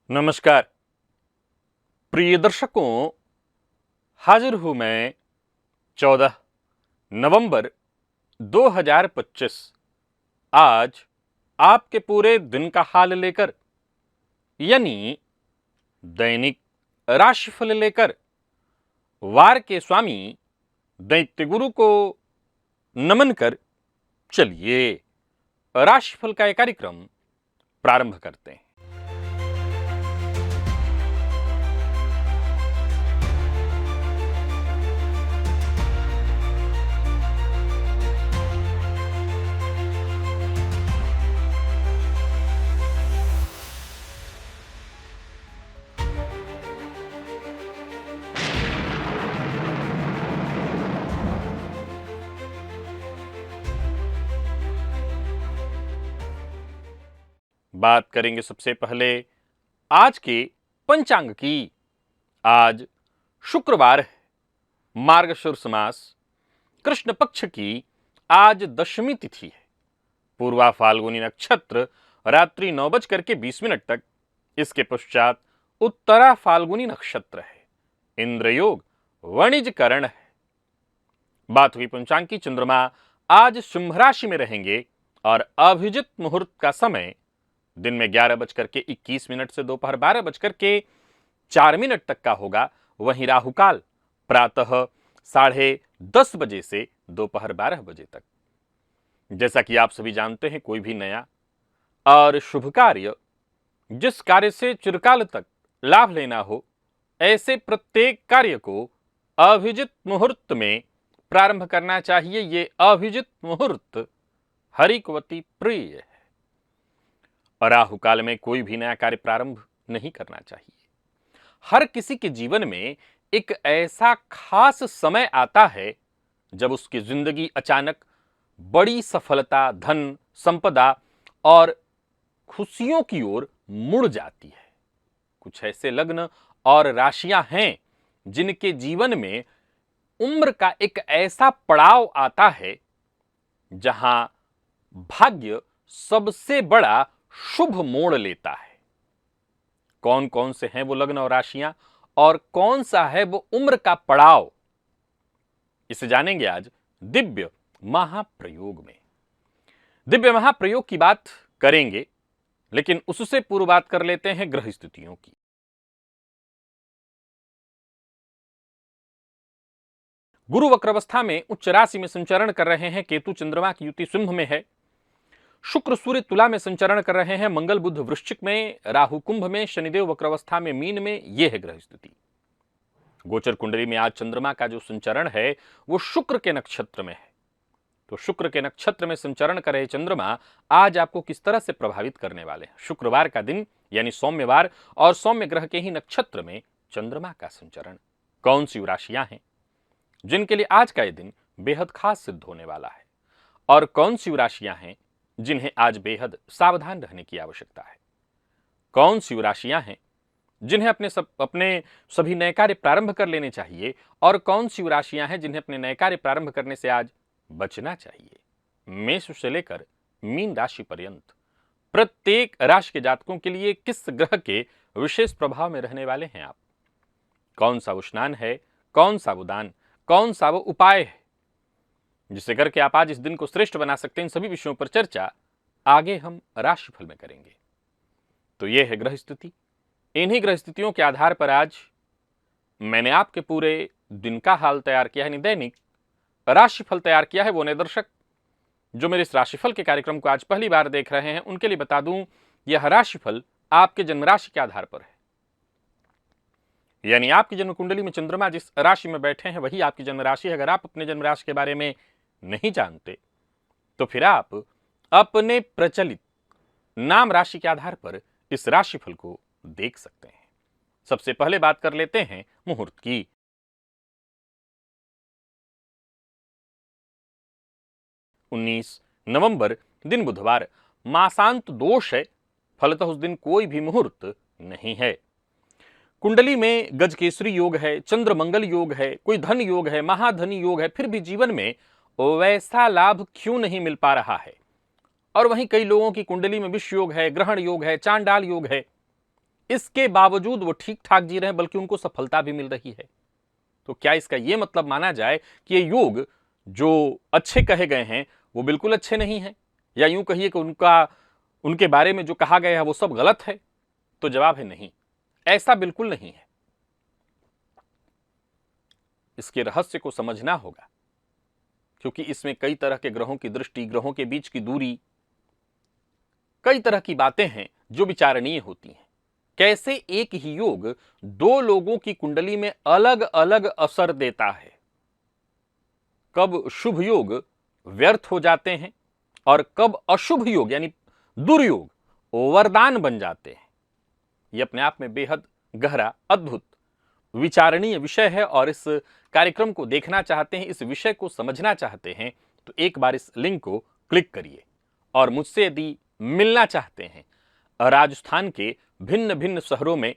नमस्कार प्रिय दर्शकों, हाजिर हूं मैं 14 नवंबर 2025 आज आपके पूरे दिन का हाल लेकर, यानी दैनिक राशिफल लेकर वार के स्वामी दैत्य गुरु को नमन कर चलिए राशिफल का यह कार्यक्रम प्रारंभ करते हैं। बात करेंगे सबसे पहले आज के पंचांग की। आज शुक्रवार है, मार्गशीर्ष मास, कृष्ण पक्ष की आज दशमी तिथि है। पूर्वा फाल्गुनी नक्षत्र रात्रि 9:20 तक, इसके पश्चात उत्तरा फाल्गुनी नक्षत्र है। इंद्र योग वणिज करण है। बात हुई पंचांग की। चंद्रमा आज सिंह राशि में रहेंगे और अभिजित मुहूर्त का समय दिन में 11:21 से दोपहर 12:04 तक का होगा। वहीं राहुकाल प्रातः 10:30 बजे से दोपहर 12 बजे तक। जैसा कि आप सभी जानते हैं, कोई भी नया और शुभ कार्य, जिस कार्य से चिरकाल तक लाभ लेना हो, ऐसे प्रत्येक कार्य को अभिजित मुहूर्त में प्रारंभ करना चाहिए। ये अभिजित मुहूर्त हरिकवती प्रिय है। राहु काल में कोई भी नया कार्य प्रारंभ नहीं करना चाहिए। हर किसी के जीवन में एक ऐसा खास समय आता है जब उसकी जिंदगी अचानक बड़ी सफलता, धन, संपदा और खुशियों की ओर मुड़ जाती है। कुछ ऐसे लग्न और राशियां हैं जिनके जीवन में उम्र का एक ऐसा पड़ाव आता है जहां भाग्य सबसे बड़ा शुभ मोड़ लेता है। कौन कौन से हैं वो लग्न और राशियां और कौन सा है वो उम्र का पड़ाव, इसे जानेंगे आज दिव्य महाप्रयोग में। दिव्य महाप्रयोग की बात करेंगे, लेकिन उससे पूर्व बात कर लेते हैं ग्रह स्थितियों की। गुरु वक्रावस्था में उच्च राशि में संचरण कर रहे हैं। केतु चंद्रमा की युति सिंह में है। शुक्र सूर्य तुला में संचरण कर रहे हैं। मंगल बुध वृश्चिक में, राहु कुंभ में, शनिदेव वक्रावस्था में मीन में। यह है ग्रह स्थिति। गोचर कुंडली में आज चंद्रमा का जो संचरण है वो शुक्र के नक्षत्र में है। तो शुक्र के नक्षत्र में संचरण कर रहे चंद्रमा आज आपको किस तरह से प्रभावित करने वाले हैं। शुक्रवार का दिन यानी सौम्यवार, और सौम्य ग्रह के ही नक्षत्र में चंद्रमा का संचरण। कौन सी राशियां हैं जिनके लिए आज का यह दिन बेहद खास सिद्ध होने वाला है, और कौन सी राशियां हैं जिन्हें आज बेहद सावधान रहने की आवश्यकता है। कौन सी राशियां हैं जिन्हें अपने सभी नए कार्य प्रारंभ कर लेने चाहिए, और कौन सी राशियां हैं जिन्हें अपने नए कार्य प्रारंभ करने से आज बचना चाहिए। मेष से लेकर मीन राशि पर्यंत प्रत्येक राशि के जातकों के लिए किस ग्रह के विशेष प्रभाव में रहने वाले हैं आप, कौन सा वो स्नान है, कौन सा वो दान, कौन सा वो उपाय है जिसे करके आप आज इस दिन को श्रेष्ठ बना सकते हैं। इन सभी विषयों पर चर्चा आगे हम राशिफल में करेंगे। तो यह है ग्रह स्थिति। इन्हीं ग्रह स्थितियों के आधार पर आज मैंने आपके पूरे दिन का हाल तैयार किया है, यानी दैनिक राशिफल तैयार किया है। वो नए दर्शक जो मेरे इस राशिफल के कार्यक्रम को आज पहली बार देख रहे हैं, उनके लिए बता दूं, यह राशिफल आपके जन्म राशि के आधार पर है। यानी आपकी जन्म कुंडली में चंद्रमा जिस राशि में बैठे हैं वही आपकी जन्म राशि है। अगर आप अपने जन्म राशि के बारे में नहीं जानते तो फिर आप अपने प्रचलित नाम राशि के आधार पर इस राशिफल को देख सकते हैं। सबसे पहले बात कर लेते हैं मुहूर्त की। नवंबर दिन बुधवार, मासांत दोष है, फलतः उस दिन कोई भी मुहूर्त नहीं है। कुंडली में गजकेसरी योग है, चंद्र मंगल योग है, कोई धन योग है, महाधनी योग है, फिर भी जीवन में वैसा लाभ क्यों नहीं मिल पा रहा है। और वहीं कई लोगों की कुंडली में विष योग है, ग्रहण योग है, चांडाल योग है। इसके बावजूद वो ठीक ठाक जी रहे हैं, बल्कि उनको सफलता भी मिल रही है। तो क्या इसका यह मतलब माना जाए कि ये योग जो अच्छे कहे गए हैं वो बिल्कुल अच्छे नहीं हैं, या यूं कहिए कि उनके बारे में जो कहा गया है वो सब गलत है? तो जवाब है नहीं, ऐसा बिल्कुल नहीं है। इसके रहस्य को समझना होगा, क्योंकि इसमें कई तरह के ग्रहों की दृष्टि, ग्रहों के बीच की दूरी, कई तरह की बातें हैं जो विचारणीय होती हैं। कैसे एक ही योग दो लोगों की कुंडली में अलग अलग असर देता है, कब शुभ योग व्यर्थ हो जाते हैं और कब अशुभ योग यानी दुर्योग वरदान बन जाते हैं, यह अपने आप में बेहद गहरा, अद्भुत, विचारणीय विषय है। और इस कार्यक्रम को देखना चाहते हैं, इस विषय को समझना चाहते हैं, तो एक बार इस लिंक को क्लिक करिए। और मुझसे यदि मिलना चाहते हैं, राजस्थान के भिन्न भिन्न शहरों में,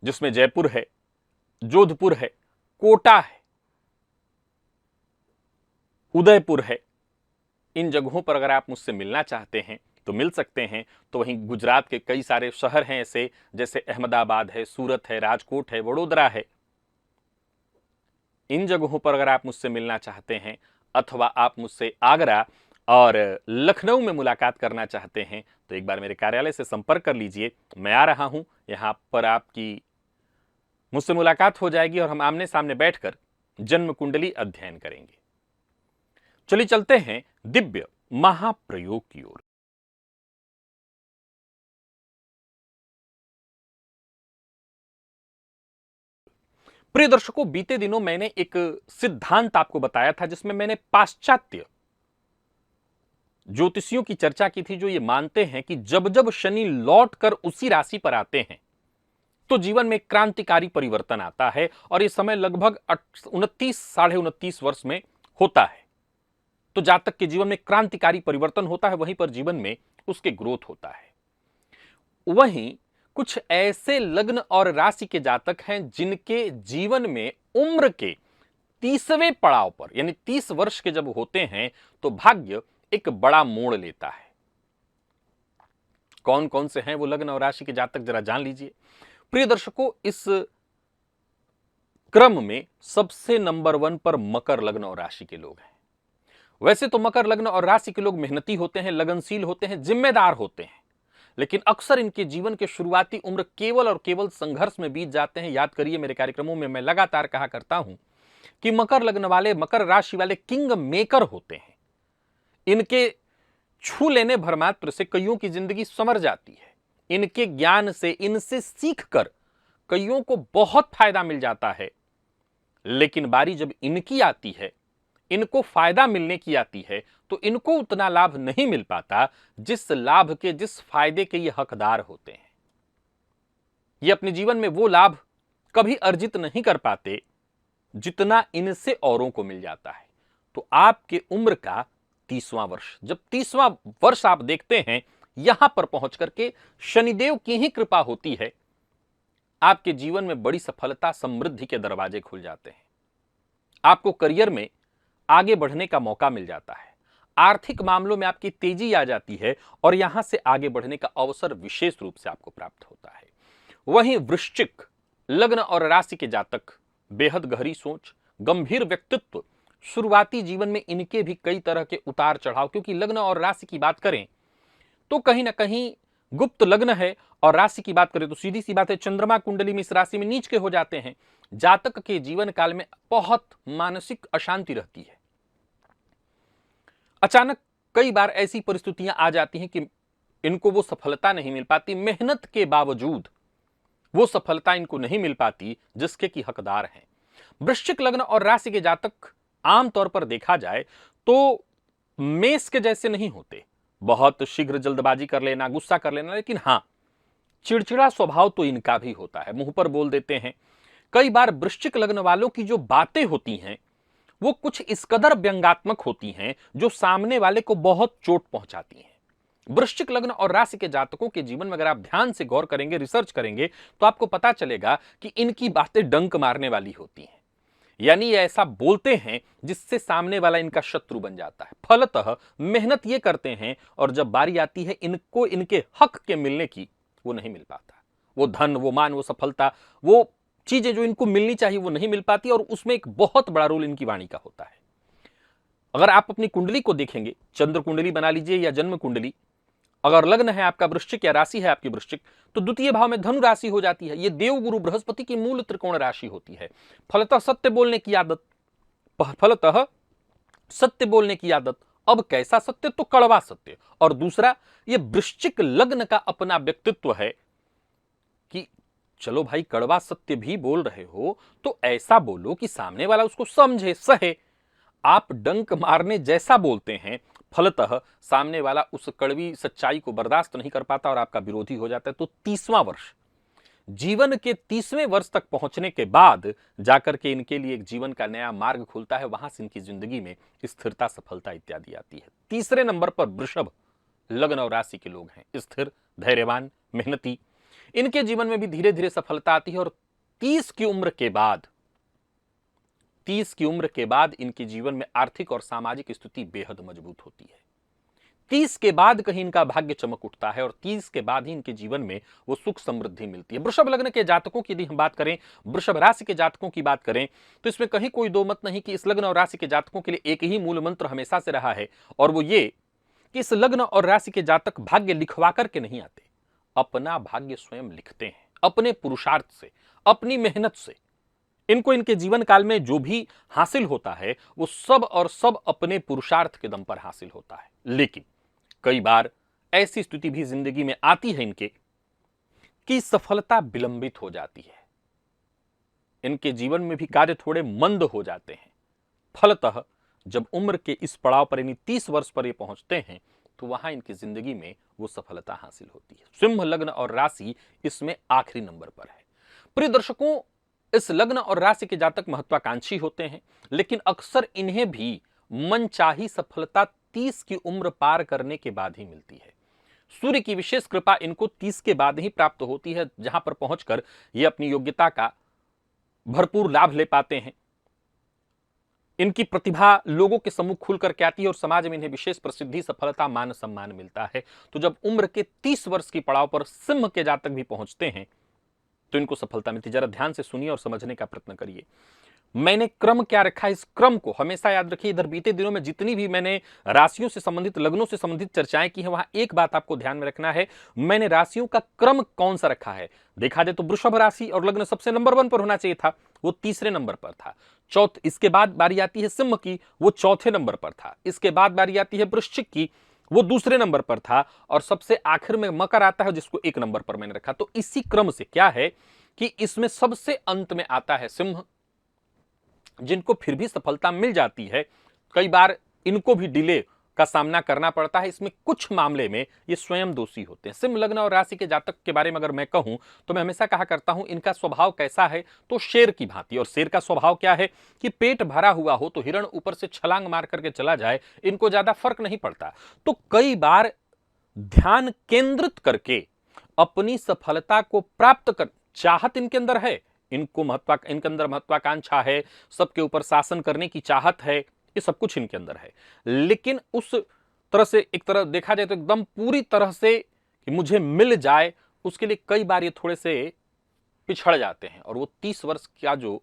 जिसमें जयपुर है, जोधपुर है, कोटा है, उदयपुर है, इन जगहों पर अगर आप मुझसे मिलना चाहते हैं तो मिल सकते हैं। तो वहीं गुजरात के कई सारे शहर हैं ऐसे, जैसे अहमदाबाद है, सूरत है, राजकोट है, वडोदरा है। इन जगहों पर अगर आप मुझसे मिलना चाहते हैं, अथवा आप मुझसे आगरा और लखनऊ में मुलाकात करना चाहते हैं, तो एक बार मेरे कार्यालय से संपर्क कर लीजिए। मैं आ रहा हूं, यहां पर आपकी मुझसे मुलाकात हो जाएगी और हम आमने सामने बैठकर जन्म कुंडली अध्ययन करेंगे। चलिए चलते हैं दिव्य महाप्रयोग की ओर। प्रिय दर्शकों, बीते दिनों मैंने एक सिद्धांत आपको बताया था, जिसमें मैंने पाश्चात्य ज्योतिषियों की चर्चा की थी, जो ये मानते हैं कि जब जब शनि लौटकर उसी राशि पर आते हैं तो जीवन में क्रांतिकारी परिवर्तन आता है। और ये समय लगभग 29 साढ़े 29 वर्ष में होता है। तो जातक के जीवन में क्रांतिकारी परिवर्तन होता है, वहीं पर जीवन में उसके ग्रोथ होता है। वहीं कुछ ऐसे लग्न और राशि के जातक हैं जिनके जीवन में उम्र के 30वें पड़ाव पर, यानी 30 वर्ष के जब होते हैं, तो भाग्य एक बड़ा मोड़ लेता है। कौन कौन से हैं वो लग्न और राशि के जातक, जरा जान लीजिए। प्रिय दर्शकों, इस क्रम में सबसे नंबर 1 पर मकर लग्न और राशि के लोग हैं। वैसे तो मकर लग्न और राशि के लोग मेहनती होते हैं, लगनशील होते हैं, जिम्मेदार होते हैं, लेकिन अक्सर इनके जीवन के शुरुआती उम्र केवल और केवल संघर्ष में बीत जाते हैं। याद करिए, मेरे कार्यक्रमों में मैं लगातार कहा करता हूं कि मकर लग्न वाले, मकर राशि वाले किंग मेकर होते हैं। इनके छू लेने भर मात्र से कईयों की जिंदगी संवर जाती है। इनके ज्ञान से, इनसे सीखकर कईयों को बहुत फायदा मिल जाता है। लेकिन बारी जब इनकी आती है, इनको फायदा मिलने की आती है, तो इनको उतना लाभ नहीं मिल पाता जिस लाभ के, जिस फायदे के ये हकदार होते हैं। ये अपने जीवन में वो लाभ कभी अर्जित नहीं कर पाते जितना इनसे औरों को मिल जाता है। तो आपके उम्र का 30वां वर्ष, जब 30वां वर्ष आप देखते हैं, यहां पर पहुंच करके शनिदेव की ही कृपा होती है, आपके जीवन में बड़ी सफलता, समृद्धि के दरवाजे खुल जाते हैं। आपको करियर में आगे बढ़ने का मौका मिल जाता है, आर्थिक मामलों में आपकी तेजी आ जाती है और यहां से आगे बढ़ने का अवसर विशेष रूप से आपको प्राप्त होता है। वहीं वृश्चिक लग्न और राशि के जातक, बेहद गहरी सोच, गंभीर व्यक्तित्व, शुरुआती जीवन में इनके भी कई तरह के उतार चढ़ाव, क्योंकि लग्न और राशि की बात करें तो कहीं ना कहीं गुप्त लग्न है, और राशि की बात करें तो सीधी सी बात है, चंद्रमा कुंडली में इस राशि में नीच के हो जाते हैं। जातक के जीवन काल में बहुत मानसिक अशांति रहती है। अचानक कई बार ऐसी परिस्थितियां आ जाती हैं कि इनको वो सफलता नहीं मिल पाती, मेहनत के बावजूद वो सफलता इनको नहीं मिल पाती जिसके की हकदार हैं। वृश्चिक लग्न और राशि के जातक आमतौर पर देखा जाए तो मेष के जैसे नहीं होते, बहुत शीघ्र जल्दबाजी कर लेना, गुस्सा कर लेना, लेकिन हां, चिड़चिड़ा स्वभाव तो इनका भी होता है, मुंह पर बोल देते हैं। कई बार वृश्चिक लग्न वालों की जो बातें होती हैं वो कुछ इस कदर व्यंग्यात्मक होती हैं जो सामने वाले को बहुत चोट पहुंचाती हैं। वृश्चिक लग्न और राशि के जातकों के जीवन में अगर आप ध्यान से गौर करेंगे, रिसर्च करेंगे, तो आपको पता चलेगा कि इनकी बातें डंक मारने वाली होती हैं। यानी ये ऐसा बोलते हैं जिससे सामने वाला इनका शत्रु बन जाता है। फलतः मेहनत ये करते हैं और जब बारी आती है इनको इनके हक के मिलने की, वो नहीं मिल पाता। वो धन, वो मान, वो सफलता, वो चीजें जो इनको मिलनी चाहिए वो नहीं मिल पाती, और उसमें एक बहुत बड़ा रोल इनकी वाणी का होता है। अगर आप अपनी कुंडली को देखेंगे, चंद्र कुंडली बना लीजिए या जन्म कुंडली, अगर लग्न है आपका वृश्चिक या राशि है आपकी वृश्चिक, तो द्वितीय भाव में धनु राशि हो जाती है। ये देव गुरु बृहस्पति की मूल त्रिकोण राशि होती है। फलतः सत्य बोलने की आदत, फलतः सत्य बोलने की आदत। अब कैसा सत्य? तो कड़वा सत्य। और दूसरा, ये वृश्चिक लग्न का अपना व्यक्तित्व है कि चलो भाई, कड़वा सत्य भी बोल रहे हो तो ऐसा बोलो कि सामने वाला उसको समझे, सहे। आप डंक मारने जैसा बोलते हैं, फलतः सामने वाला उस कड़वी सच्चाई को बर्दाश्त नहीं कर पाता और आपका विरोधी हो जाता है। तो 30वां वर्ष, जीवन के 30वें वर्ष तक पहुंचने के बाद जाकर के इनके लिए एक जीवन का नया मार्ग खुलता है। वहां से इनकी जिंदगी में स्थिरता, सफलता इत्यादि आती है। तीसरे नंबर पर वृषभ लग्न और राशि के लोग हैं। स्थिर, धैर्यवान, मेहनती। इनके जीवन में भी धीरे धीरे सफलता आती है और 30 की उम्र के बाद, 30 की उम्र के बाद इनके जीवन में आर्थिक और सामाजिक स्थिति बेहद मजबूत होती है। 30 के बाद कहीं इनका भाग्य चमक उठता है और 30 के बाद ही इनके जीवन में वो सुख समृद्धि मिलती है। वृषभ लग्न के जातकों की यदि हम बात करें, वृषभ राशि के जातकों की बात करें, तो इसमें कहीं कोई दो मत नहीं कि इस लग्न और राशि के जातकों के लिए एक ही मूल मंत्र हमेशा से रहा है, और वो ये कि इस लग्न और राशि के जातक भाग्य लिखवा करके नहीं आते, अपना भाग्य स्वयं लिखते हैं, अपने पुरुषार्थ से, अपनी मेहनत से। इनको इनके जीवन काल में जो भी हासिल होता है वो सब और सब अपने पुरुषार्थ के दम पर हासिल होता है। लेकिन कई बार ऐसी स्थिति भी जिंदगी में आती है इनके कि सफलता विलंबित हो जाती है। इनके जीवन में भी कार्य थोड़े मंद हो जाते हैं। फलतः जब उम्र के इस पड़ाव पर, यानी 30 वर्ष पर ये पहुंचते हैं, तो वहां इनकी जिंदगी में वो सफलता हासिल होती है। सिंह लग्न और राशि इसमें आखिरी नंबर पर है। प्रिय दर्शकों, इस लग्न और राशि के जातक महत्वाकांक्षी होते हैं, लेकिन अक्सर इन्हें भी मनचाही सफलता 30 की उम्र पार करने के बाद ही मिलती है। सूर्य की विशेष कृपा इनको 30 के बाद ही प्राप्त होती है, जहां पर पहुंचकर ये अपनी योग्यता का भरपूर लाभ ले पाते हैं। इनकी प्रतिभा लोगों के सम्मुख खुल करके आती है और समाज में इन्हें विशेष प्रसिद्धि, सफलता, मान सम्मान मिलता है। तो जब उम्र के 30 वर्ष की पड़ाव पर सिंह के जातक भी पहुंचते हैं तो इनको सफलता मिलती है। जरा ध्यान से सुनिए और समझने का प्रयत्न करिए। मैंने क्रम क्या रखा है, इस क्रम को हमेशा याद रखिए। इधर बीते दिनों में जितनी भी मैंने राशियों से संबंधित, लग्नों से संबंधित चर्चाएं की हैं, वहां एक बात आपको ध्यान में रखना है, मैंने राशियों का क्रम कौन सा रखा है। देखा जाए तो वृषभ राशि और लग्न सबसे नंबर 1 पर होना चाहिए था, वो तीसरे नंबर पर था। इसके बाद बारी आती है सिंह की, वो चौथे नंबर पर था। इसके बाद बारी आती है वृश्चिक की, वो दूसरे नंबर पर था। और सबसे आखिर में मकर आता है, जिसको 1 नंबर पर मैंने रखा। तो इसी क्रम से क्या है कि इसमें सबसे अंत में आता है सिंह, जिनको फिर भी सफलता मिल जाती है। कई बार इनको भी डिले का सामना करना पड़ता है। इसमें कुछ मामले में ये स्वयं दोषी होते हैं। सिंह लग्न और राशि के जातक के बारे में अगर मैं कहूं तो मैं हमेशा कहा करता हूं, इनका स्वभाव कैसा है, तो शेर की भांति। और शेर का स्वभाव क्या है कि पेट भरा हुआ हो तो हिरण ऊपर से छलांग मार करके चला जाए, इनको ज्यादा फर्क नहीं पड़ता। तो कई बार ध्यान केंद्रित करके अपनी सफलता को प्राप्त कर, चाहत इनके अंदर है, इनके अंदर महत्वाकांक्षा है, सबके ऊपर शासन करने की चाहत है, ये सब कुछ इनके अंदर है। लेकिन उस तरह से, एक तरह देखा जाए तो एकदम पूरी तरह से कि मुझे मिल जाए, उसके लिए कई बार ये थोड़े से पिछड़ जाते हैं। और वो 30 वर्ष का जो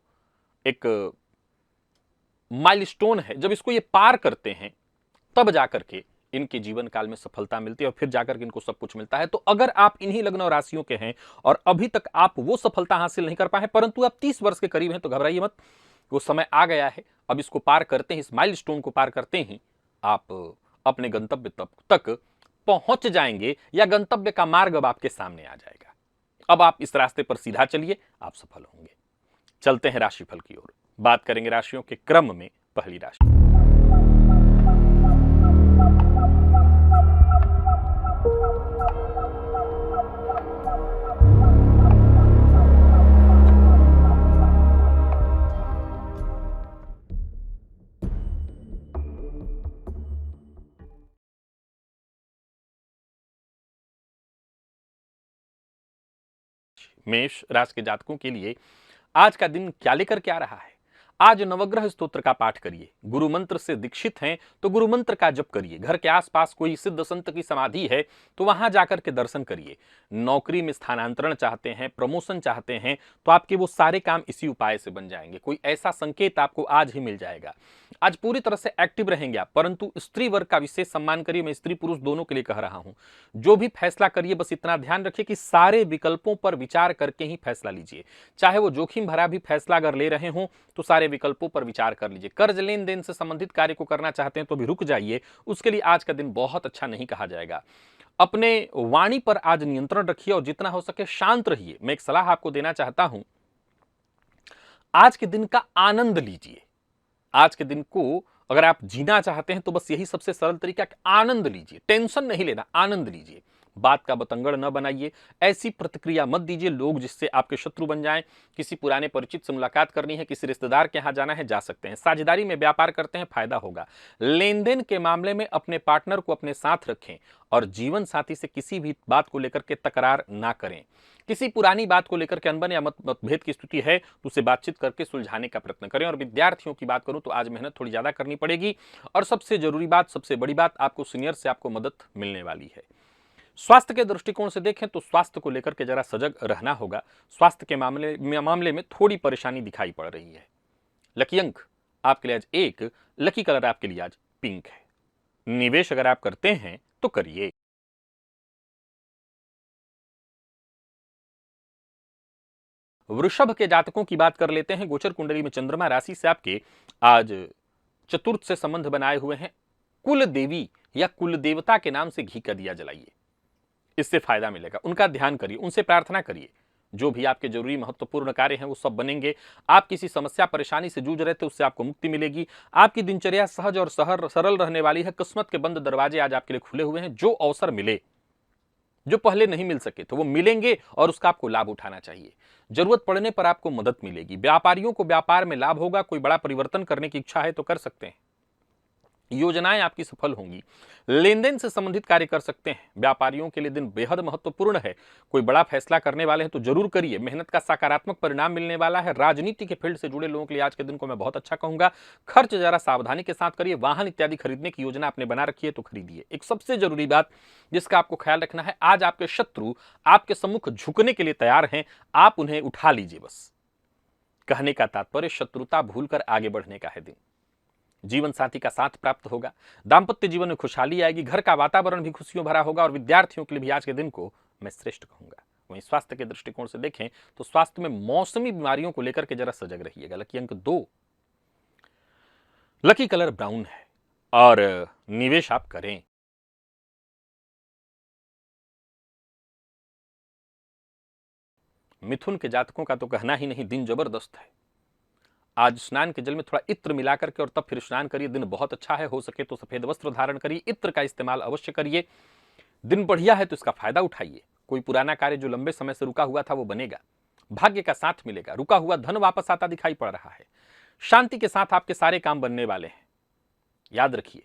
एक माइलस्टोन है, जब इसको ये पार करते हैं तब जाकर के इनके जीवन काल में सफलता मिलती है और फिर जाकर के इनको सब कुछ मिलता है। तो अगर आप इन्हीं लग्न और राशियों के हैं और अभी तक आप वो सफलता हासिल नहीं कर पाए, परंतु आप 30 वर्ष के करीब हैं, तो घबराइए मत, वो समय आ गया है। अब इसको पार करते हैं, इस माइलस्टोन को पार करते ही आप अपने गंतव्य तक पहुंच जाएंगे, या गंतव्य का मार्ग अब आपके सामने आ जाएगा। अब आप इस रास्ते पर सीधा चलिए, आप सफल होंगे। चलते हैं राशिफल की ओर। बात करेंगे राशियों के क्रम में। पहली राशि, मेष राशि के जातकों के लिए आज का दिन क्या लेकर के आ रहा है। आज नवग्रह स्तोत्र का पाठ करिए। गुरु मंत्र से दीक्षित हैं तो गुरु मंत्र का जप करिए। घर के आसपास कोई सिद्ध संत की समाधि है तो वहां जाकर के दर्शन करिए। नौकरी में स्थानांतरण चाहते हैं, प्रमोशन चाहते हैं तो आपके वो सारे काम इसी उपाय से बन जाएंगे। कोई ऐसा संकेत आपको आज ही मिल जाएगा। आज पूरी तरह से एक्टिव रहेंगे आप, परंतु स्त्री वर्ग का विशेष सम्मान करिए। मैं स्त्री पुरुष दोनों के लिए कह रहा हूं। जो भी फैसला करिए बस इतना ध्यान रखिए कि सारे विकल्पों पर विचार करके ही फैसला लीजिए। चाहे वो जोखिम भरा भी फैसला अगर ले रहे हों तो सारे विकल्पों पर विचार कर लीजिए। कर्ज लेन देन से संबंधित कार्य को करना चाहते हैं तो भी रुक जाइए, उसके लिए आज का दिन बहुत अच्छा नहीं कहा जाएगा। अपने वाणी पर आज नियंत्रण रखिए और जितना हो सके शांत रहिए। मैं एक सलाह आपको देना चाहता हूं, आज के दिन का आनंद लीजिए। आज के दिन को अगर आप जीना चाहते हैं तो बस यही सबसे सरल तरीका है, आनंद लीजिए। टेंशन नहीं लेना, आनंद लीजिए। बात का बतंगड़ न बनाइए, ऐसी प्रतिक्रिया मत दीजिए लोग जिससे आपके शत्रु बन जाएं। किसी पुराने परिचित से मुलाकात करनी है, किसी रिश्तेदार के यहां जाना है, जा सकते हैं। साझेदारी में व्यापार करते हैं, फायदा होगा। लेन देन के मामले में अपने पार्टनर को अपने साथ रखें और जीवन साथी से किसी भी बात को लेकर के तकरार ना करें। किसी पुरानी बात को लेकर के अनबन या मतभेद की स्थिति है तो उसे बातचीत करके सुलझाने का प्रयत्न करें। और विद्यार्थियों की बात करूं तो आज मेहनत थोड़ी ज्यादा करनी पड़ेगी और सबसे जरूरी बात, सबसे बड़ी बात, आपको सीनियर से आपको मदद मिलने वाली है। स्वास्थ्य के दृष्टिकोण से देखें तो स्वास्थ्य को लेकर के जरा सजग रहना होगा। स्वास्थ्य के मामले में थोड़ी परेशानी दिखाई पड़ रही है। लकी अंक आपके लिए आज 1, लकी कलर आपके लिए आज पिंक है। निवेश अगर आप करते हैं तो करिए। वृषभ के जातकों की बात कर लेते हैं। गोचर कुंडली में चंद्रमा राशि से आपके आज चतुर्थ से संबंध बनाए हुए हैं। कुल देवी या कुल देवता के नाम से घी का दिया जलाइए, इससे फायदा मिलेगा। उनका ध्यान करिए, उनसे प्रार्थना करिए। जो भी आपके जरूरी महत्वपूर्ण कार्य हैं वो सब बनेंगे। आप किसी समस्या परेशानी से जूझ रहे थे उससे आपको मुक्ति मिलेगी। आपकी दिनचर्या सहज और सरल रहने वाली है। किस्मत के बंद दरवाजे आज आपके लिए खुले हुए हैं। जो अवसर मिले, जो पहले नहीं मिल सके तो वो मिलेंगे और उसका आपको लाभ उठाना चाहिए। जरूरत पड़ने पर आपको मदद मिलेगी। व्यापारियों को व्यापार में लाभ होगा। कोई बड़ा परिवर्तन करने की इच्छा है तो कर सकते हैं। योजनाएं आपकी सफल होंगी। लेन देन से संबंधित कार्य कर सकते हैं। व्यापारियों के लिए दिन बेहद महत्वपूर्ण है। कोई बड़ा फैसला करने वाले हैं तो जरूर करिए। मेहनत का सकारात्मक परिणाम मिलने वाला है। राजनीति के फील्ड से जुड़े लोगों के लिए आज के दिन को मैं बहुत अच्छा कहूंगा। खर्च जरा सावधानी के साथ करिए। वाहन इत्यादि खरीदने की योजना आपने बना रखी है तो खरीदिए। एक सबसे जरूरी बात जिसका आपको ख्याल रखना है, आज आपके शत्रु आपके सम्मुख झुकने के लिए तैयार हैं, आप उन्हें उठा लीजिए। बस कहने का तात्पर्य शत्रुता भूलकर आगे बढ़ने का है दिन। जीवन साथी का साथ प्राप्त होगा। दांपत्य जीवन में खुशहाली आएगी। घर का वातावरण भी खुशियों भरा होगा और विद्यार्थियों के लिए भी आज के दिन को मैं श्रेष्ठ कहूंगा। वहीं स्वास्थ्य के दृष्टिकोण से देखें तो स्वास्थ्य में मौसमी बीमारियों को लेकर के जरा सजग रहिएगा। लकी अंक 2, लकी कलर ब्राउन है और निवेश आप करें। मिथुन के जातकों का तो कहना ही नहीं, दिन जबरदस्त है। आज स्नान के जल में थोड़ा इत्र मिला करके और तब फिर स्नान करिए। दिन बहुत अच्छा है। हो सके तो सफेद वस्त्र धारण करिए। इत्र का इस्तेमाल अवश्य करिए। दिन बढ़िया है तो इसका फायदा उठाइए। कोई पुराना कार्य जो लंबे समय से रुका हुआ था वो बनेगा। भाग्य का साथ मिलेगा। रुका हुआ धन वापस आता दिखाई पड़ रहा है। शांति के साथ आपके सारे काम बनने वाले हैं। याद रखिए,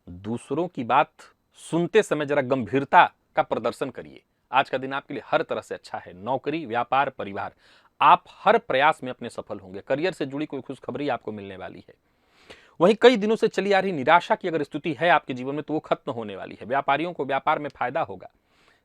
दूसरों की बात सुनते समय जरा गंभीरता का प्रदर्शन करिए। आज का दिन आपके लिए हर तरह से अच्छा है। नौकरी, व्यापार, परिवार, आप हर प्रयास में अपने सफल होंगे। करियर से जुड़ी कोई खुशखबरी आपको मिलने वाली है। वहीं कई दिनों से चली आ रही निराशा की अगर स्थिति है आपके जीवन में तो वो खत्म होने वाली है। व्यापारियों को व्यापार में फायदा होगा।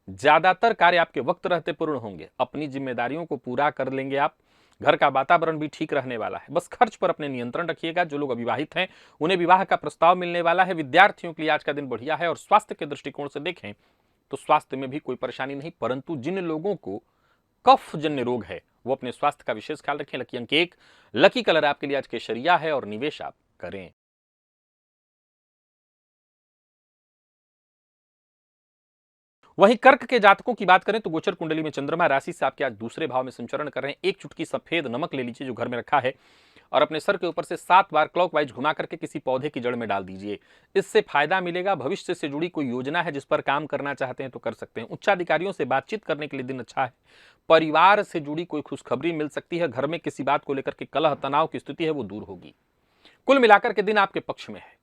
ज्यादातर कार्य आपके वक्त रहते पूर्ण होंगे। अपनी जिम्मेदारियों को पूरा कर लेंगे आप। घर का वातावरण भी ठीक रहने वाला है। बस खर्च पर अपने नियंत्रण रखिएगा। जो लोग अविवाहित हैं उन्हें विवाह का प्रस्ताव मिलने वाला है। विद्यार्थियों के लिए आज का दिन बढ़िया है। और स्वास्थ्य के दृष्टिकोण से देखें तो स्वास्थ्य में भी कोई परेशानी नहीं, परंतु जिन लोगों को कफ जन्य रोग है वो अपने स्वास्थ्य का विशेष ख्याल रखें। लकी अंक 1, लकी कलर आपके लिए आज केसरिया है और निवेश आप करें। वहीं कर्क के जातकों की बात करें तो गोचर कुंडली में चंद्रमा राशि से आपके आज दूसरे भाव में संचरण कर रहे हैं। एक चुटकी सफेद नमक ले लीजिए जो घर में रखा है और अपने सर के ऊपर से 7 बार क्लॉकवाइज घुमा करके किसी पौधे की जड़ में डाल दीजिए। इससे फायदा मिलेगा। भविष्य से जुड़ी कोई योजना है जिस पर काम करना चाहते हैं तो कर सकते हैं। उच्चाधिकारियों से बातचीत करने के लिए दिन अच्छा है। परिवार से जुड़ी कोई खुशखबरी मिल सकती है। घर में किसी बात को लेकर के कलह तनाव की स्थिति है वो दूर होगी। कुल मिलाकर के दिन आपके पक्ष में है।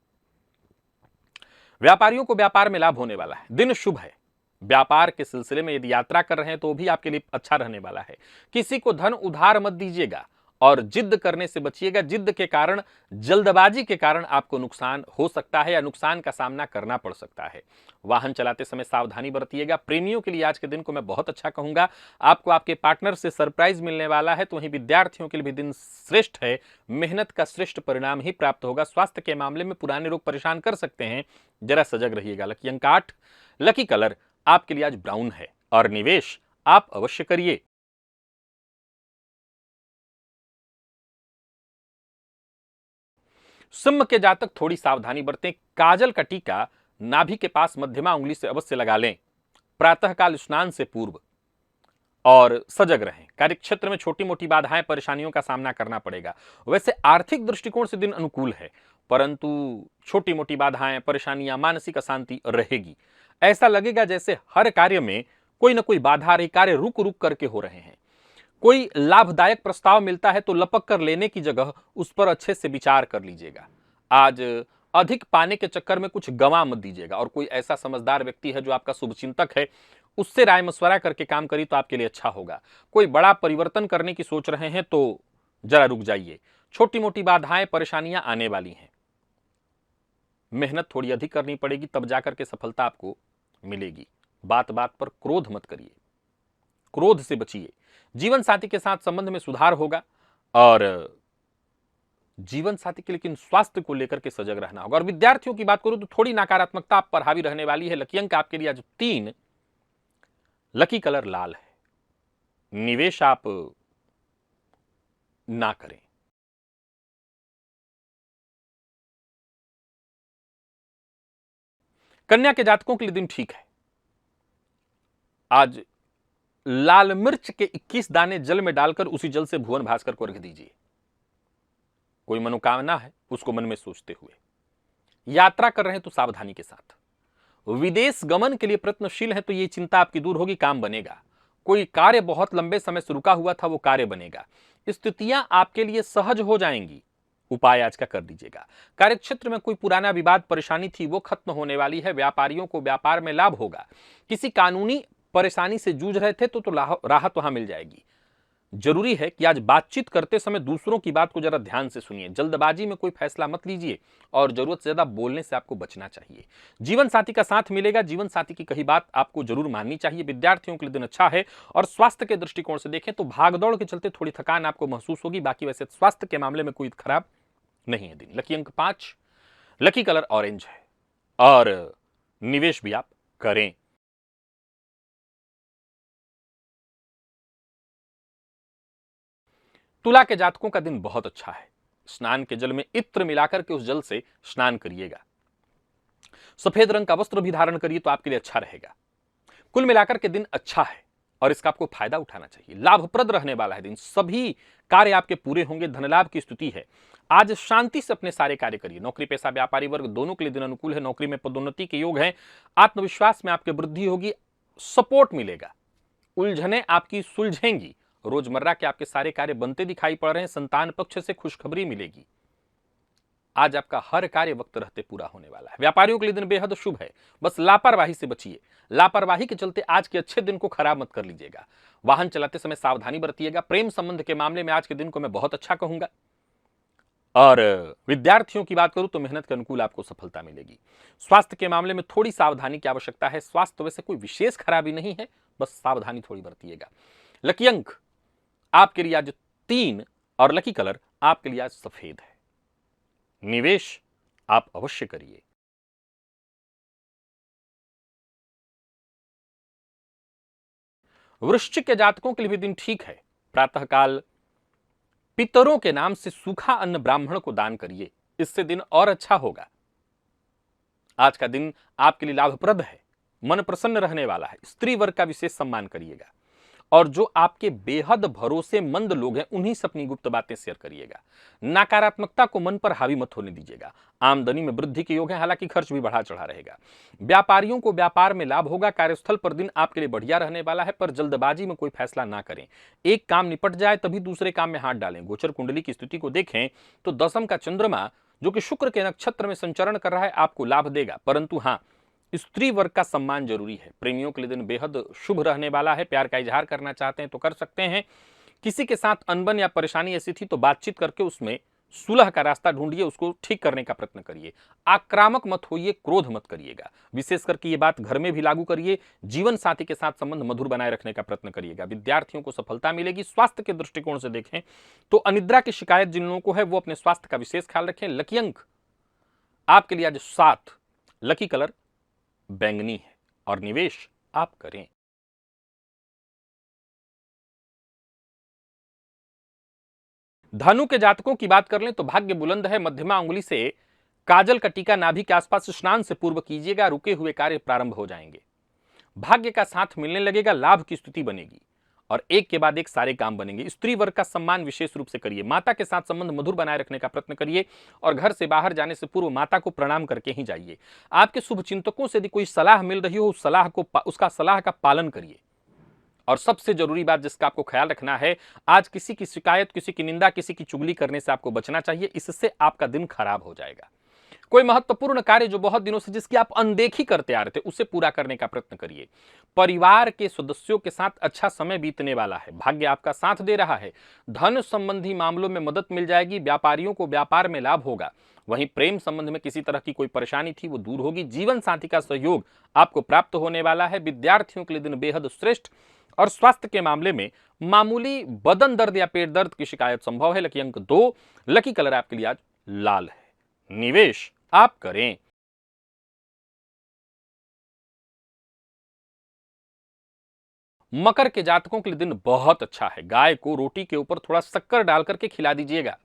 व्यापारियों को व्यापार में लाभ होने वाला है। दिन शुभ है। व्यापार के सिलसिले में यदि यात्रा कर रहे हैं तो भी आपके लिए अच्छा रहने वाला है। किसी को धन उधार मत दीजिएगा और जिद करने से बचिएगा। जिद के कारण, जल्दबाजी के कारण आपको नुकसान हो सकता है या नुकसान का सामना करना पड़ सकता है। वाहन चलाते समय सावधानी बरतिएगा। प्रेमियों के लिए आज के दिन को मैं बहुत अच्छा कहूंगा। आपको आपके पार्टनर से सरप्राइज मिलने वाला है। तो वहीं विद्यार्थियों के लिए भी दिन श्रेष्ठ है। मेहनत का श्रेष्ठ परिणाम ही प्राप्त होगा। स्वास्थ्य के मामले में पुराने रोग परेशान कर सकते हैं, जरा सजग रहिएगा। लकी अंक 8, लकी कलर आपके लिए आज ब्राउन है और निवेश आप अवश्य करिए। सिंह के जातक थोड़ी सावधानी बरतें। काजल का टीका नाभि के पास मध्यमा उंगली से अवश्य लगा लें। प्रातःकाल स्नान से पूर्व और सजग रहें। कार्यक्षेत्र में छोटी मोटी बाधाएं, परेशानियों का सामना करना पड़ेगा। वैसे आर्थिक दृष्टिकोण से दिन अनुकूल है, परंतु छोटी मोटी बाधाएं, परेशानियां, मानसिक अशांति रहेगी। ऐसा लगेगा जैसे हर कार्य में कोई ना कोई बाधा आ रही, कार्य रुक रुक करके हो रहे हैं। कोई लाभदायक प्रस्ताव मिलता है तो लपक कर लेने की जगह उस पर अच्छे से विचार कर लीजिएगा। आज अधिक पाने के चक्कर में कुछ गंवा मत दीजिएगा। और कोई ऐसा समझदार व्यक्ति है जो आपका शुभचिंतक है, उससे राय मशवरा करके काम करिए तो आपके लिए अच्छा होगा। कोई बड़ा परिवर्तन करने की सोच रहे हैं तो जरा रुक जाइए। छोटी मोटी बाधाएं, परेशानियां आने वाली हैं। मेहनत थोड़ी अधिक करनी पड़ेगी, तब जाकर के सफलता आपको मिलेगी। बात बात पर क्रोध मत करिए, क्रोध से बचिए। जीवन साथी के साथ संबंध में सुधार होगा और जीवन साथी के लेकिन स्वास्थ्य को लेकर के सजग रहना होगा। और विद्यार्थियों की बात करूं तो थोड़ी नकारात्मकता आप पर हावी रहने वाली है। लकी अंक आपके लिए आज 3, लकी कलर लाल है। निवेश आप ना करें। कन्या के जातकों के लिए दिन ठीक है। आज लाल मिर्च के 21 दाने जल में डालकर उसी जल से भुवन भास्कर को रख दीजिए। कोई मनोकामना है उसको मन में सोचते हुए। यात्रा कर रहे हैं तो सावधानी के साथ। विदेश गमन के लिए प्रयत्नशील है तो ये चिंता आपकी दूर होगी, काम बनेगा। कोई कार्य बहुत लंबे समय से रुका हुआ था, वो कार्य बनेगा। स्थितियां आपके लिए सहज हो जाएंगी। उपाय आज का कर दीजिएगा। कार्यक्षेत्र में कोई पुराना विवाद, परेशानी थी, वो खत्म होने वाली है। व्यापारियों को व्यापार में लाभ होगा। किसी कानूनी परेशानी से जूझ रहे थे तो राहत वहां मिल जाएगी। जरूरी है कि आज बातचीत करते समय दूसरों की बात को जरा ध्यान से सुनिए। जल्दबाजी में कोई फैसला मत लीजिए और जरूरत से ज्यादा बोलने से आपको बचना चाहिए। जीवन साथी का साथ मिलेगा। जीवन साथी की कही बात आपको जरूर माननी चाहिए। विद्यार्थियों के लिए दिन अच्छा है। और स्वास्थ्य के दृष्टिकोण से देखें तो भागदौड़ के चलते थोड़ी थकान आपको महसूस होगी। बाकी वैसे स्वास्थ्य के मामले में कोई खराब नहीं है दिन। लकी अंक 5, लकी कलर ऑरेंज है और निवेश भी आप करें। तुला के जातकों का दिन बहुत अच्छा है। स्नान के जल में इत्र मिलाकर के उस जल से स्नान करिएगा। सफेद रंग का वस्त्र भी धारण करिए तो आपके लिए अच्छा रहेगा। कुल मिलाकर के दिन अच्छा है और इसका आपको फायदा उठाना चाहिए। लाभप्रद रहने वाला है दिन। सभी कार्य आपके पूरे होंगे। धनलाभ की स्थिति है। आज शांति से अपने सारे कार्य करिए। नौकरी पेशा व्यापारी वर्ग दोनों के लिए दिन अनुकूल है। नौकरी में पदोन्नति के योग है। आत्मविश्वास में आपके वृद्धि होगी। सपोर्ट मिलेगा। उलझने आपकी सुलझेंगी। रोजमर्रा के आपके सारे कार्य बनते दिखाई पड़ रहे हैं। संतान पक्ष से खुशखबरी मिलेगी। आज आपका हर कार्य वक्त रहते पूरा होने वाला है। व्यापारियों के लिए दिन बेहद शुभ है। बस लापरवाही से बचिए। लापरवाही के चलते आज के अच्छे दिन को खराब मत कर लीजिएगा। वाहन चलाते समय सावधानी बरतिएगा। प्रेम संबंध के मामले में आज के दिन को मैं बहुत अच्छा कहूंगा। और विद्यार्थियों की बात करूं तो मेहनत के अनुकूल आपको सफलता मिलेगी। स्वास्थ्य के मामले में थोड़ी सावधानी की आवश्यकता है। स्वास्थ्य वैसे कोई विशेष खराबी नहीं है, बस सावधानी थोड़ी बरतिएगा। लकी अंक आपके लिए आज 3 और लकी कलर आपके लिए आज सफेद है। निवेश आप अवश्य करिए। वृश्चिक के जातकों के लिए भी दिन ठीक है। प्रातःकाल पितरों के नाम से सूखा अन्न ब्राह्मण को दान करिए। इससे दिन और अच्छा होगा। आज का दिन आपके लिए लाभप्रद है। मन प्रसन्न रहने वाला है। स्त्री वर्ग का विशेष सम्मान करिएगा और जो आपके बेहद भरोसेमंद लोग हैं उन्हीं से अपनी गुप्त बातें शेयर करिएगा। नकारात्मकता को मन पर हावी मत होने दीजिएगा। आमदनी में वृद्धि के योग है, हालांकि खर्च भी बढ़ा चढ़ा रहेगा। व्यापारियों को व्यापार में लाभ होगा। कार्यस्थल पर दिन आपके लिए बढ़िया रहने वाला है, पर जल्दबाजी में कोई फैसला ना करें। एक काम निपट जाए तभी दूसरे काम में हाथ डालें। गोचर कुंडली की स्थिति को देखें तो दशम का चंद्रमा जो कि शुक्र के नक्षत्र में संचरण कर रहा है आपको लाभ देगा, परंतु हां, स्त्री वर्ग का सम्मान जरूरी है। प्रेमियों के लिए दिन बेहद शुभ रहने वाला है। प्यार का इजहार करना चाहते हैं तो कर सकते हैं। किसी के साथ अनबन या परेशानी ऐसी थी तो बातचीत करके उसमें सुलह का रास्ता ढूंढिए, उसको ठीक करने का प्रयत्न करिए। आक्रामक मत होइए, क्रोध मत करिएगा। विशेष करके ये बात घर में भी लागू करिए। जीवन साथी के साथ संबंध मधुर बनाए रखने का प्रयत्न करिएगा। विद्यार्थियों को सफलता मिलेगी। स्वास्थ्य के दृष्टिकोण से देखें तो अनिद्रा की शिकायत जिन लोगों को है वो अपने स्वास्थ्य का विशेष ख्याल रखें। लकी अंक आपके लिए आज 7, लकी कलर बैंगनी है और निवेश आप करें। धनु के जातकों की बात कर लें तो भाग्य बुलंद है। मध्यमा उंगली से काजल का टीका नाभि के आसपास स्नान से पूर्व कीजिएगा। रुके हुए कार्य प्रारंभ हो जाएंगे। भाग्य का साथ मिलने लगेगा। लाभ की स्थिति बनेगी और एक के बाद एक सारे काम बनेंगे। स्त्री वर्ग का सम्मान विशेष रूप से करिए। माता के साथ संबंध मधुर बनाए रखने का प्रयत्न करिए और घर से बाहर जाने से पूर्व माता को प्रणाम करके ही जाइए। आपके शुभ चिंतकों से यदि कोई सलाह मिल रही हो उसका सलाह का पालन करिए। और सबसे जरूरी बात जिसका आपको ख्याल रखना है, आज किसी की शिकायत, किसी की निंदा, किसी की चुगली करने से आपको बचना चाहिए। इससे आपका दिन खराब हो जाएगा। कोई महत्वपूर्ण कार्य जो बहुत दिनों से जिसकी आप अनदेखी करते आ रहे थे उसे पूरा करने का प्रयत्न करिए। परिवार के सदस्यों के साथ अच्छा समय बीतने वाला है। भाग्य आपका साथ दे रहा है। धन संबंधी मामलों में मदद मिल जाएगी। व्यापारियों को व्यापार में लाभ होगा। वहीं प्रेम संबंध में किसी तरह की कोई परेशानी थी वो दूर होगी। जीवन साथी का सहयोग आपको प्राप्त होने वाला है। विद्यार्थियों के लिए दिन बेहद श्रेष्ठ और स्वास्थ्य के मामले में मामूली बदन दर्द या पेट दर्द की शिकायत संभव है। लकी अंक 2, लकी कलर आपके लिए आज लाल है। निवेश आप करें। मकर के जातकों के लिए दिन बहुत अच्छा है। गाय को रोटी के ऊपर थोड़ा शक्कर डालकर के खिला दीजिएगा।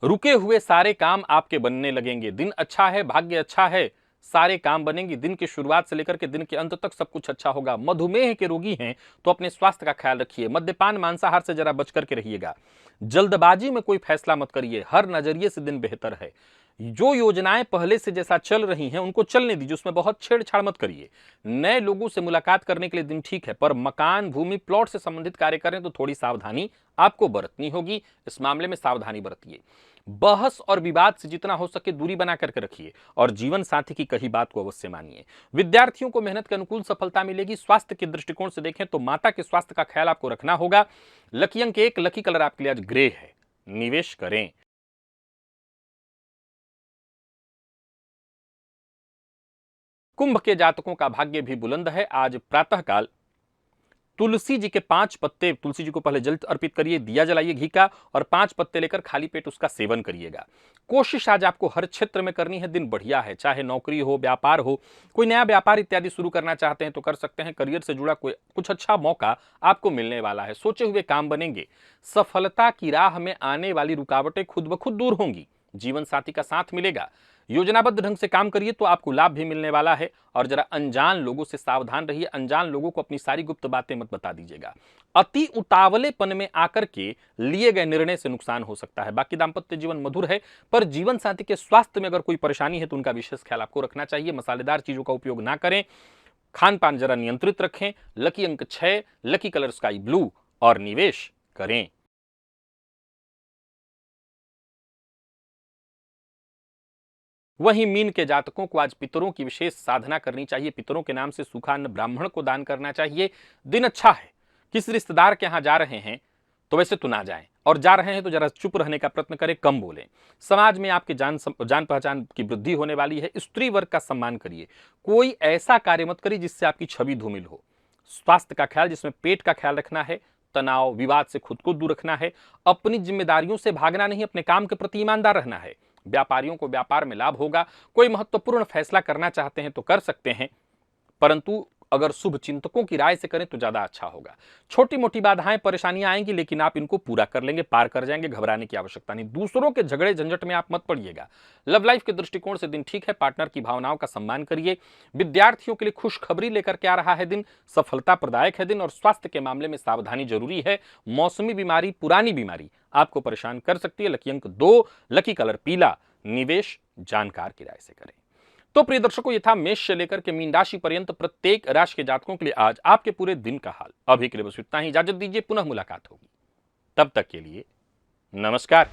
रुके हुए सारे काम आपके बनने लगेंगे। दिन अच्छा है, भाग्य अच्छा है, सारे काम बनेंगे। दिन की शुरुआत से लेकर के दिन के अंत तक सब कुछ अच्छा होगा। मधुमेह के रोगी हैं तो अपने स्वास्थ्य का ख्याल रखिए। मद्यपान, मांसाहार से जरा बच करके रहिएगा। जल्दबाजी में कोई फैसला मत करिए। हर नजरिए से दिन बेहतर है। जो योजनाएं पहले से जैसा चल रही हैं उनको चलने दीजिए, उसमें बहुत छेड़छाड़ मत करिए। नए लोगों से मुलाकात करने के लिए दिन ठीक है, पर मकान, भूमि, प्लॉट से संबंधित कार्य करें तो थोड़ी सावधानी आपको बरतनी होगी। इस मामले में सावधानी बरतिए। बहस और विवाद से जितना हो सके दूरी बना करके रखिए और जीवन साथी की कही बात को अवश्य मानिए। विद्यार्थियों को मेहनत के अनुकूल सफलता मिलेगी। स्वास्थ्य के दृष्टिकोण से देखें तो माता के स्वास्थ्य का ख्याल आपको रखना होगा। लकी अंक 1, लकी कलर आपके लिए आज ग्रे है। निवेश करें। कुंभ के जातकों का भाग्य भी बुलंद है। आज प्रातःकाल तुलसी जी के 5 पत्ते, तुलसी जी को पहले जल अर्पित करिए, दिया जलाइए घी का और 5 पत्ते लेकर खाली पेट उसका सेवन करिएगा। कोशिश आज आपको हर क्षेत्र में करनी है। दिन बढ़िया है, चाहे नौकरी हो, व्यापार हो, कोई नया व्यापार इत्यादि शुरू करना चाहते हैं तो कर सकते हैं। करियर से जुड़ा कोई कुछ अच्छा मौका आपको मिलने वाला है। सोचे हुए काम बनेंगे। सफलता की राह में आने वाली रुकावटें खुद ब खुद दूर होंगी। जीवन साथी का साथ मिलेगा। योजनाबद्ध ढंग से काम करिए तो आपको लाभ भी मिलने वाला है। और जरा अनजान लोगों से सावधान रहिए। अनजान लोगों को अपनी सारी गुप्त बातें मत बता दीजिएगा। अति उतावलेपन में आकर के लिए गए निर्णय से नुकसान हो सकता है। बाकी दांपत्य जीवन मधुर है, पर जीवन साथी के स्वास्थ्य में अगर कोई परेशानी है तो उनका विशेष ख्याल आपको रखना चाहिए। मसालेदार चीजों का उपयोग ना करें। खान पान जरा नियंत्रित रखें। लकी अंक 6, लकी कलर स्काई ब्लू और निवेश करें। वहीं मीन के जातकों को आज पितरों की विशेष साधना करनी चाहिए। पितरों के नाम से सूखा अन्न ब्राह्मण को दान करना चाहिए। दिन अच्छा है। किस रिश्तेदार के यहां जा रहे हैं तो वैसे तो ना जाएं, और जा रहे हैं तो जरा चुप रहने का प्रयत्न करें, कम बोलें। समाज में आपके जान पहचान की वृद्धि होने वाली है। स्त्री वर्ग का सम्मान करिए। कोई ऐसा कार्य मत करिए जिससे आपकी छवि धूमिल हो। स्वास्थ्य का ख्याल, जिसमें पेट का ख्याल रखना है। तनाव, विवाद से खुद को दूर रखना है। अपनी जिम्मेदारियों से भागना नहीं, अपने काम के प्रति ईमानदार रहना है। व्यापारियों को व्यापार में लाभ होगा। कोई महत्वपूर्ण फैसला करना चाहते हैं तो कर सकते हैं, परंतु अगर शुभ चिंतकों की राय से करें तो ज्यादा अच्छा होगा। छोटी मोटी बाधाएं, परेशानियां आएंगी, लेकिन आप इनको पूरा कर लेंगे, पार कर जाएंगे। घबराने की आवश्यकता नहीं। दूसरों के झगड़े झंझट में आप मत पड़िएगा। लव लाइफ के दृष्टिकोण से दिन ठीक है। पार्टनर की भावनाओं का सम्मान करिए। विद्यार्थियों के लिए खुशखबरी लेकर के आ रहा है दिन। सफलता प्रदायक है दिन और स्वास्थ्य के मामले में सावधानी जरूरी है। मौसमी बीमारी, पुरानी बीमारी आपको परेशान कर सकती है। लकी अंक 2, लकी कलर पीला। निवेश जानकार की राय से करें। तो प्रिय दर्शकों, ये था मेष से लेकर के मीन राशि पर्यंत प्रत्येक राशि के जातकों के लिए आज आपके पूरे दिन का हाल। अभी के लिए बस इतना ही। इजाजत दीजिए, पुनः मुलाकात होगी। तब तक के लिए नमस्कार।